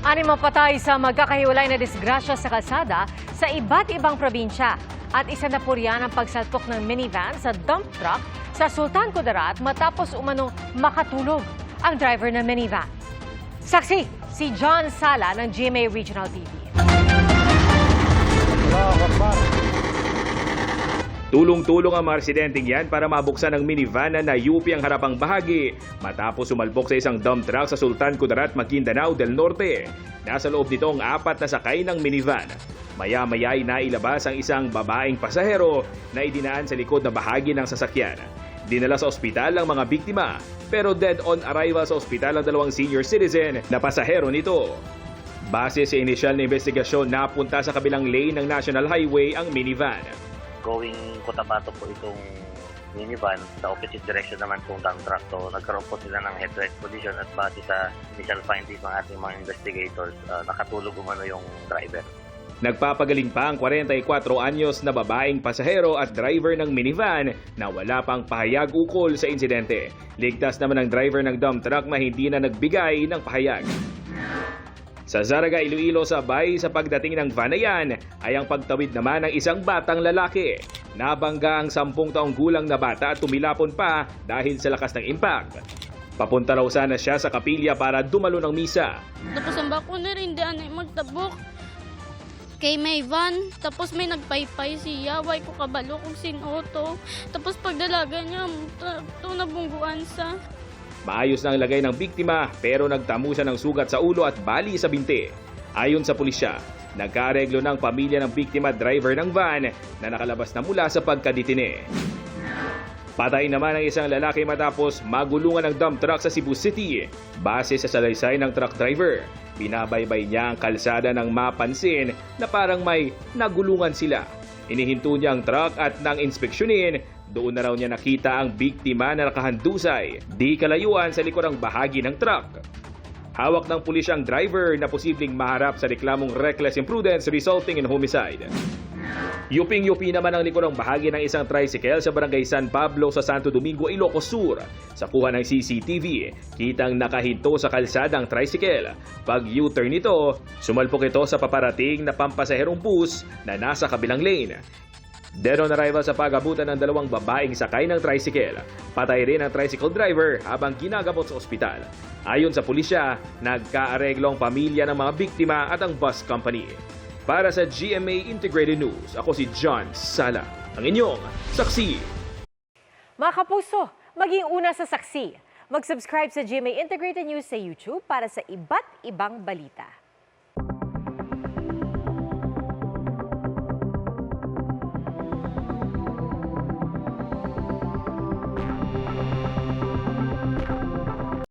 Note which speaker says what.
Speaker 1: Animo patay sa magkakahiwalay na disgrasya sa kalsada sa iba't ibang probinsya. At isa na po riyan ang pagsalpok ng minivan sa dump truck sa Sultan Kudarat matapos umanong makatulog ang driver ng minivan. Saksi, si John Sala ng GMA Regional TV.
Speaker 2: Tulong-tulong ang mga residenteng yan para mabuksan ang minivan na nayupi ang harapang bahagi matapos sumalpok sa isang dump truck sa Sultan Kudarat, Maguindanao del Norte. Nasa loob nito ang 4 na sakay ng minivan. Maya-maya ay nailabas ang isang babaeng pasahero na idinaan sa likod na bahagi ng sasakyan. Dinala sa ospital ang mga biktima, pero dead on arrival sa ospital ang 2 senior citizen na pasahero nito. Base sa inisyal na investigasyon, napunta sa kabilang lane ng National Highway ang minivan.
Speaker 3: Going Cotabato po itong minivan, sa opposite direction naman pong dump truck. So nagkaroon po sila ng head-to-head collision at base sa initial findings ng ating mga investigators, nakatulog umano yung driver.
Speaker 2: Nagpapagaling pa ang 44 anyos na babaeng pasahero at driver ng minivan na wala pang pahayag ukol sa insidente. Ligtas naman ang driver ng dump truck na hindi na nagbigay ng pahayag. Sa Zaraga, Iloilo, sabay sa pagdating ng van na yan ay ang pagtawid naman ng isang batang lalaki. Nabangga ang 10 taong gulang na bata at tumilapon pa dahil sa lakas ng impact. Papunta raw sana siya sa kapilya para dumalo ng misa.
Speaker 4: Tapos ang bako na rin, di anay magtabok. Kay may van, tapos may nagpaypay siya, way ko kabalo kung sinoto. Tapos pagdalaga niya, ito nabungguan sa.
Speaker 2: Maayos na ang lagay ng biktima pero nagtamo siya ng sugat sa ulo at bali sa binti. Ayon sa pulisya, nagkaareglo ng pamilya ng biktima at driver ng van na nakalabas na mula sa pagkaditine. Patay naman ang isang lalaki matapos magulungan ng dump truck sa Cebu City. Base sa salaysay ng truck driver, binabaybay niya ang kalsada nang mapansin na parang may nagulungan sila. Inihinto niya ang truck at nang inspeksyonin, doon na raw niya nakita ang biktima na nakahandusay. Di kalayuan sa likod ang bahagi ng truck. Hawak ng pulisya ang driver na posibleng maharap sa reklamong reckless imprudence resulting in homicide. Yuping-yupi naman ang likod ng bahagi ng isang tricycle sa barangay San Pablo sa Santo Domingo, Ilocos Sur. Sa kuha ng CCTV, kitang nakahinto sa kalsada ang tricycle. Pag U-turn nito, sumalpok ito sa paparating na pampasaherong bus na nasa kabilang lane. Dead on arrival sa pag-abutan ng 2 babaeng sakay ng tricycle. Patay rin ang tricycle driver habang ginagamot sa ospital. Ayon sa pulisya, nagkaareglo ang pamilya ng mga biktima at ang bus company. Para sa GMA Integrated News, ako si John Sala, ang inyong saksi.
Speaker 1: Mga kapuso, maging una sa saksi. Mag-subscribe sa GMA Integrated News sa YouTube para sa iba't ibang balita.